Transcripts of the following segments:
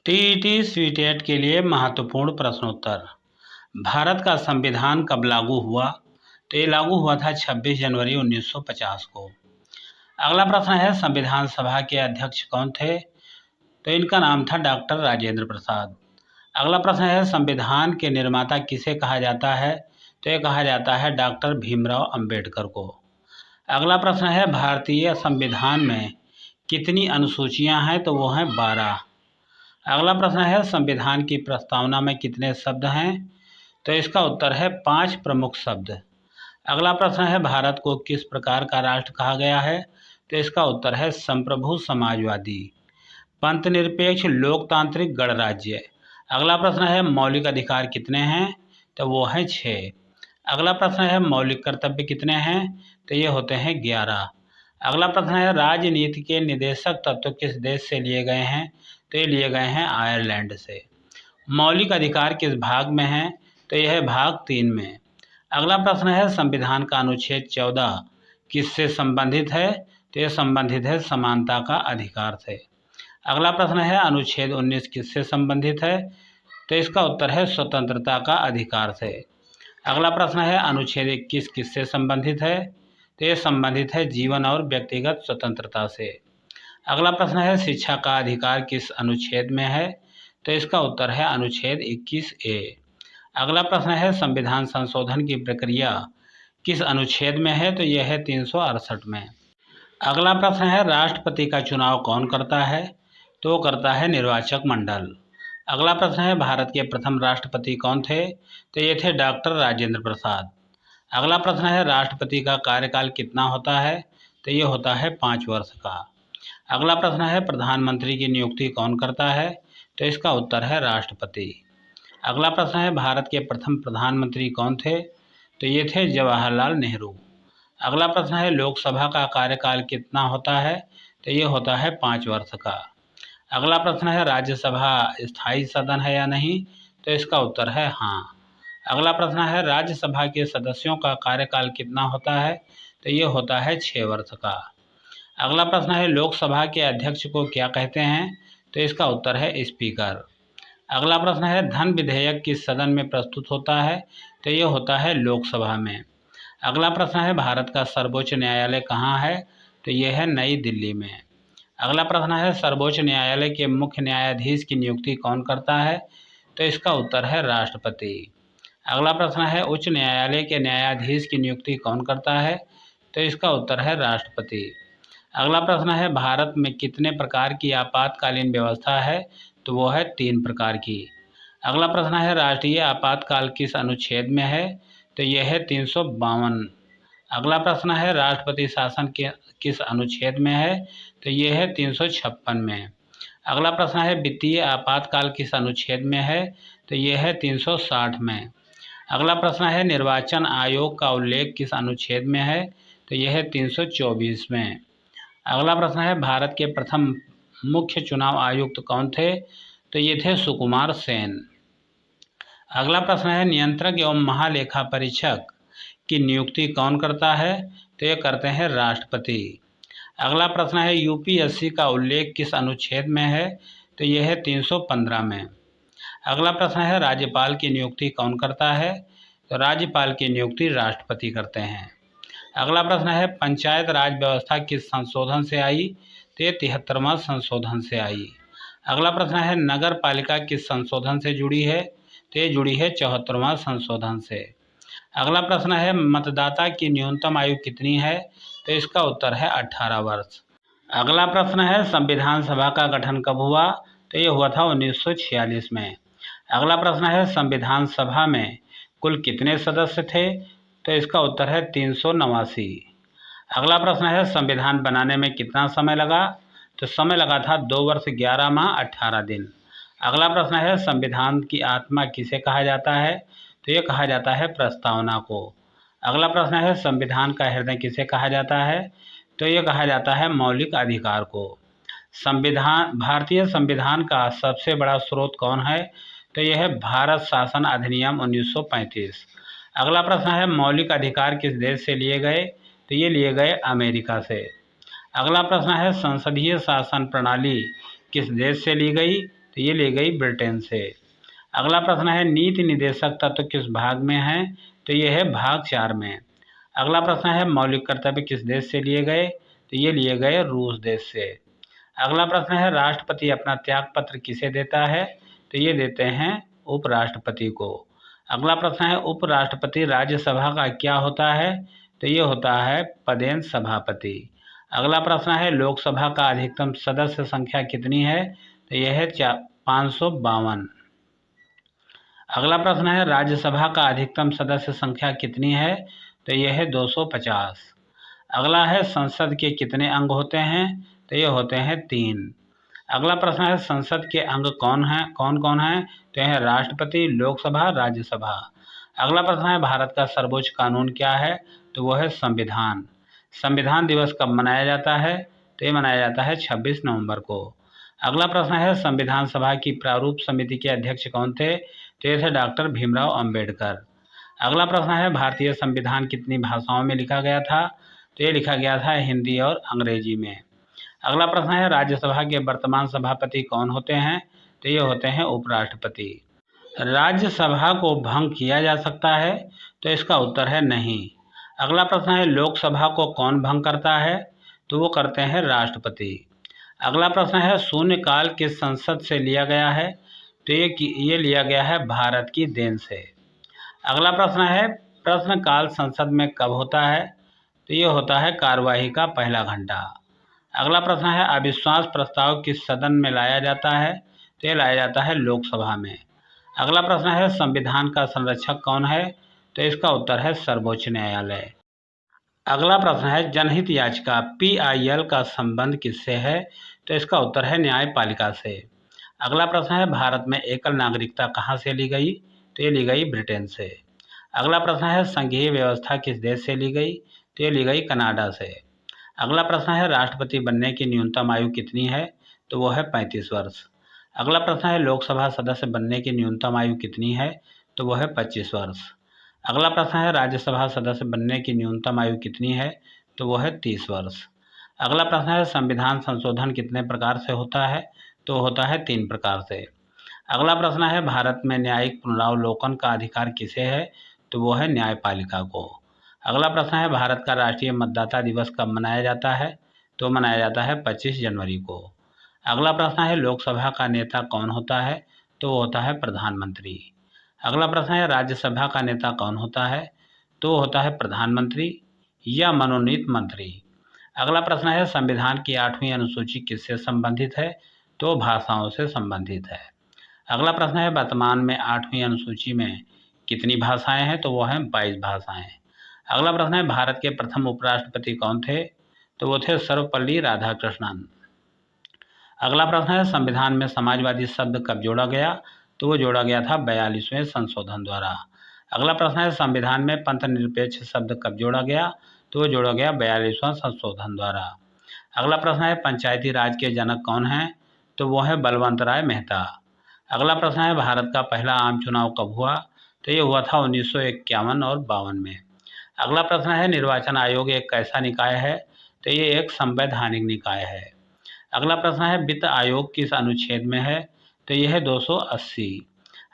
TET CTET के लिए महत्वपूर्ण प्रश्नोत्तर। भारत का संविधान कब लागू हुआ? तो ये लागू हुआ था 26 जनवरी 1950 को। अगला प्रश्न है, संविधान सभा के अध्यक्ष कौन थे? तो इनका नाम था डॉक्टर राजेंद्र प्रसाद। अगला प्रश्न है, संविधान के निर्माता किसे कहा जाता है? तो ये कहा जाता है डॉक्टर भीमराव अंबेडकर को। अगला प्रश्न है, भारतीय संविधान में कितनी अनुसूचियां हैं? तो वो हैं 12। अगला प्रश्न है, संविधान की प्रस्तावना में कितने शब्द हैं? तो इसका उत्तर है 5 प्रमुख शब्द। अगला प्रश्न है, भारत को किस प्रकार का राष्ट्र कहा गया है? तो इसका उत्तर है संप्रभु समाजवादी, पंथ निरपेक्ष लोकतांत्रिक गणराज्य। अगला प्रश्न है, मौलिक अधिकार कितने हैं? तो वो हैं 6। अगला प्रश्न है, मौलिक कर्तव्य कितने हैं? तो ये होते हैं 11। अगला प्रश्न है, राजनीति के निदेशक तत्व किस देश से लिए गए हैं? तो ये लिए गए हैं आयरलैंड से। मौलिक अधिकार किस भाग में हैं? तो यह है भाग 3 में। अगला प्रश्न है, संविधान का अनुच्छेद 14 किससे संबंधित है? तो यह संबंधित है समानता का अधिकार से। अगला प्रश्न है, अनुच्छेद 19 किससे संबंधित है? तो इसका उत्तर है स्वतंत्रता का अधिकार से। अगला प्रश्न है, अनुच्छेद 21 किससे संबंधित है? तो ये संबंधित है जीवन और व्यक्तिगत स्वतंत्रता से। अगला प्रश्न है, शिक्षा का अधिकार किस अनुच्छेद में है? तो इसका उत्तर है अनुच्छेद 21A। अगला प्रश्न है, संविधान संशोधन की प्रक्रिया किस अनुच्छेद में है? तो यह है 368 में। अगला प्रश्न है, राष्ट्रपति का चुनाव कौन करता है? तो वो करता है निर्वाचक मंडल। अगला प्रश्न है, भारत के प्रथम राष्ट्रपति कौन थे? तो ये थे डॉक्टर राजेंद्र प्रसाद। अगला प्रश्न है, राष्ट्रपति का कार्यकाल कितना होता है? तो ये होता है 5 वर्ष का। अगला प्रश्न है, प्रधानमंत्री की नियुक्ति कौन करता है? तो इसका उत्तर है राष्ट्रपति। अगला प्रश्न है, भारत के प्रथम प्रधानमंत्री कौन थे? तो ये थे जवाहरलाल नेहरू। अगला प्रश्न है, लोकसभा का कार्यकाल कितना होता है? तो ये होता है 5 वर्ष का। अगला प्रश्न है, राज्यसभा स्थायी सदन है या नहीं? तो इसका उत्तर है हाँ। अगला प्रश्न है, राज्यसभा के सदस्यों का कार्यकाल कितना होता है? तो ये होता है 6 वर्ष का। अगला प्रश्न है, लोकसभा के अध्यक्ष को क्या कहते हैं? तो इसका उत्तर है स्पीकर। अगला प्रश्न है, धन विधेयक किस सदन में प्रस्तुत होता है? तो ये होता है लोकसभा में। अगला प्रश्न है, भारत का सर्वोच्च न्यायालय कहाँ है? तो ये है नई दिल्ली में। अगला प्रश्न है, सर्वोच्च न्यायालय के मुख्य न्यायाधीश की नियुक्ति कौन करता है? तो इसका उत्तर है राष्ट्रपति। अगला प्रश्न है, उच्च न्यायालय के न्यायाधीश की नियुक्ति कौन करता है? तो इसका उत्तर है राष्ट्रपति। अगला प्रश्न है, भारत में कितने प्रकार की आपातकालीन व्यवस्था है? तो वो है 3 प्रकार की। अगला प्रश्न है, राष्ट्रीय आपातकाल किस अनुच्छेद में है? तो यह है 352। अगला प्रश्न है, राष्ट्रपति शासन के किस अनुच्छेद में है? तो यह है 356 में। अगला प्रश्न है, वित्तीय आपातकाल किस अनुच्छेद में है? तो यह है 360 में। अगला प्रश्न है, निर्वाचन आयोग का उल्लेख किस अनुच्छेद में है? तो यह है 324 में। अगला प्रश्न है, भारत के प्रथम मुख्य चुनाव आयुक्त कौन थे? तो ये थे सुकुमार सेन। अगला प्रश्न है, नियंत्रक एवं महालेखा परीक्षक की नियुक्ति कौन करता है? तो ये करते हैं राष्ट्रपति। अगला प्रश्न है, यूपीएससी का उल्लेख किस अनुच्छेद में है? तो यह है 315 में। अगला प्रश्न है, राज्यपाल की नियुक्ति कौन करता है? तो राज्यपाल की नियुक्ति राष्ट्रपति करते हैं। अगला प्रश्न है, पंचायत राज व्यवस्था किस संशोधन से आई? तो ये 73वां संशोधन से आई। अगला प्रश्न है, नगर पालिका किस संशोधन से जुड़ी है? तो ये जुड़ी है 74वां संशोधन से। अगला प्रश्न है, मतदाता की न्यूनतम आयु कितनी है? तो इसका उत्तर है 18 वर्ष। अगला प्रश्न है, संविधान सभा का गठन कब हुआ? तो ये हुआ था 1946 में। अगला प्रश्न है, संविधान सभा में कुल कितने सदस्य थे? तो इसका उत्तर है 389। अगला प्रश्न है, संविधान बनाने में कितना समय लगा? तो समय लगा था 2 वर्ष 11 माह 18 दिन। अगला प्रश्न है, संविधान की आत्मा किसे कहा जाता है? तो ये कहा जाता है प्रस्तावना को। अगला प्रश्न है, संविधान का हृदय किसे कहा जाता है? तो ये कहा जाता है मौलिक अधिकार को। भारतीय संविधान का सबसे बड़ा स्रोत कौन है? तो यह है भारत शासन अधिनियम 1935। अगला प्रश्न है, मौलिक अधिकार किस देश से लिए गए? तो ये लिए गए अमेरिका से। अगला प्रश्न है, संसदीय शासन प्रणाली किस देश से ली गई? तो ये ली गई ब्रिटेन से। अगला प्रश्न है नीति निदेशक तत्व किस भाग में है, तो ये है भाग 4 में। अगला प्रश्न है मौलिक कर्तव्य किस देश से लिए गए, तो ये लिए गए रूस देश से। अगला प्रश्न है राष्ट्रपति अपना त्याग पत्र किसे देता है, तो ये देते हैं उपराष्ट्रपति को। अगला प्रश्न है उपराष्ट्रपति राज्यसभा का क्या होता है, तो ये होता है पदेन सभापति। अगला प्रश्न है लोकसभा का अधिकतम सदस्य संख्या कितनी है, तो यह है 552। अगला प्रश्न है राज्यसभा का अधिकतम सदस्य संख्या कितनी है, तो यह है 250। अगला है संसद के कितने अंग होते हैं, तो ये होते हैं 3। अगला प्रश्न है संसद के अंग कौन कौन है, तो यह है राष्ट्रपति, लोकसभा, राज्यसभा। अगला प्रश्न है भारत का सर्वोच्च कानून क्या है, तो वह है संविधान। संविधान दिवस कब मनाया जाता है, तो ये मनाया जाता है 26 नवंबर को। अगला प्रश्न है संविधान सभा की प्रारूप समिति के अध्यक्ष कौन थे, तो ये थे डॉक्टर भीमराव अंबेडकर। अगला प्रश्न है भारतीय संविधान कितनी भाषाओं में लिखा गया था, तो ये लिखा गया था हिंदी और अंग्रेजी में। अगला प्रश्न है राज्यसभा के वर्तमान सभापति कौन होते हैं, तो ये होते हैं उपराष्ट्रपति। राज्यसभा को भंग किया जा सकता है, तो इसका उत्तर है नहीं। अगला प्रश्न है लोकसभा को कौन भंग करता है, तो वो करते हैं राष्ट्रपति। अगला प्रश्न है शून्यकाल किस संसद से लिया गया है, तो ये लिया गया है भारत की देन से। अगला प्रश्न है प्रश्नकाल संसद में कब होता है, तो ये होता है कार्यवाही का पहला घंटा। अगला प्रश्न है अविश्वास प्रस्ताव किस सदन में लाया जाता है, तो ये लाया जाता है लोकसभा में। अगला प्रश्न है संविधान का संरक्षक कौन है, तो इसका उत्तर है सर्वोच्च न्यायालय। अगला प्रश्न है जनहित याचिका PIL का संबंध किससे है, तो इसका उत्तर है न्यायपालिका से। अगला प्रश्न है भारत में एकल नागरिकता कहाँ से ली गई, तो ये ली गई ब्रिटेन से। अगला प्रश्न है संघीय व्यवस्था किस देश से ली गई, तो ये ली गई कनाडा से। अगला प्रश्न है राष्ट्रपति बनने की न्यूनतम आयु कितनी है, तो वो है 35 वर्ष। अगला प्रश्न है लोकसभा सदस्य बनने की न्यूनतम आयु कितनी है, तो वो है 25 वर्ष। अगला प्रश्न है राज्यसभा सदस्य बनने की न्यूनतम आयु कितनी है, तो वो है 30 वर्ष। अगला प्रश्न है संविधान संशोधन कितने प्रकार से होता है, तो होता है 3 प्रकार से। अगला प्रश्न है भारत में न्यायिक पुनरावलोकन का अधिकार किसे है, तो वो है न्यायपालिका को। अगला प्रश्न है भारत का राष्ट्रीय मतदाता दिवस कब मनाया जाता है, तो मनाया जाता है 25 जनवरी को। अगला प्रश्न है लोकसभा का नेता कौन होता है, तो वो होता है प्रधानमंत्री। अगला प्रश्न है राज्यसभा का नेता कौन होता है, तो वो होता है प्रधानमंत्री या मनोनीत मंत्री। अगला प्रश्न है संविधान की 8वीं अनुसूची किससे संबंधित है, तो भाषाओं से संबंधित है। अगला प्रश्न है वर्तमान में 8वीं अनुसूची में कितनी भाषाएं हैं, तो वो हैं 22 भाषाएं। अगला प्रश्न है भारत के प्रथम उपराष्ट्रपति कौन थे, तो वो थे सर्वपल्ली राधाकृष्णन। अगला प्रश्न है संविधान में समाजवादी शब्द कब जोड़ा गया, तो वो जोड़ा गया था 42वें संशोधन द्वारा। अगला प्रश्न है संविधान में पंथ निरपेक्ष शब्द कब जोड़ा गया, तो वो जोड़ा गया 42वां संशोधन द्वारा। अगला प्रश्न है पंचायती राज के जनक कौन हैं, तो वो है बलवंत राय मेहता। अगला प्रश्न है भारत का पहला आम चुनाव कब हुआ, तो ये हुआ था 1951 और 52 में। अगला प्रश्न है निर्वाचन आयोग एक कैसा निकाय है, तो ये एक संवैधानिक निकाय है। अगला प्रश्न है वित्त आयोग किस अनुच्छेद में है, तो यह है 280।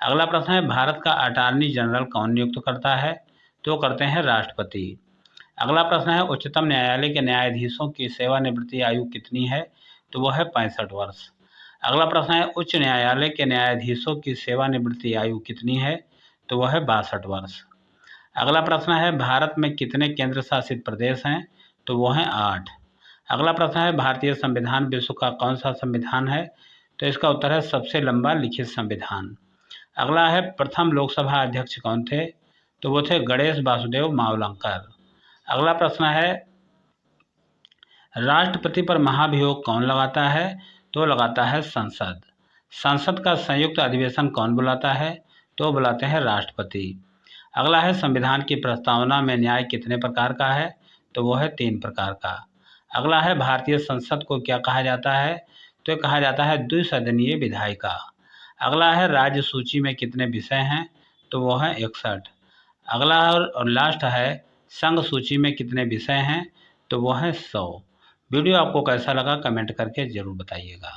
अगला प्रश्न है भारत का अटॉर्नी जनरल कौन नियुक्त करता है, तो करते हैं राष्ट्रपति। अगला प्रश्न है उच्चतम न्यायालय के न्यायाधीशों की सेवानिवृत्ति आयु कितनी है, तो वह है 65 वर्ष। अगला प्रश्न है उच्च न्यायालय के न्यायाधीशों की सेवानिवृत्ति आयु कितनी है, तो वह है 62 वर्ष। अगला प्रश्न है भारत में कितने केंद्र शासित प्रदेश हैं, तो वो हैं 8। अगला प्रश्न है भारतीय संविधान विश्व का कौन सा संविधान है, तो इसका उत्तर है सबसे लंबा लिखित संविधान। अगला है प्रथम लोकसभा अध्यक्ष कौन थे, तो वो थे गणेश वासुदेव मावलंकर। अगला प्रश्न है राष्ट्रपति पर महाभियोग कौन लगाता है, तो लगाता है संसद। संसद का संयुक्त अधिवेशन कौन बुलाता है, तो बुलाते हैं राष्ट्रपति। अगला है संविधान की प्रस्तावना में न्याय कितने प्रकार का है, तो वो है 3 प्रकार का। अगला है भारतीय संसद को क्या कहा जाता है, तो कहा जाता है द्विसदनीय विधायिका। अगला है राज्य सूची में कितने विषय हैं, तो वो है 61। अगला और लास्ट है संघ सूची में कितने विषय हैं, तो वो है 100। वीडियो आपको कैसा लगा कमेंट करके ज़रूर बताइएगा।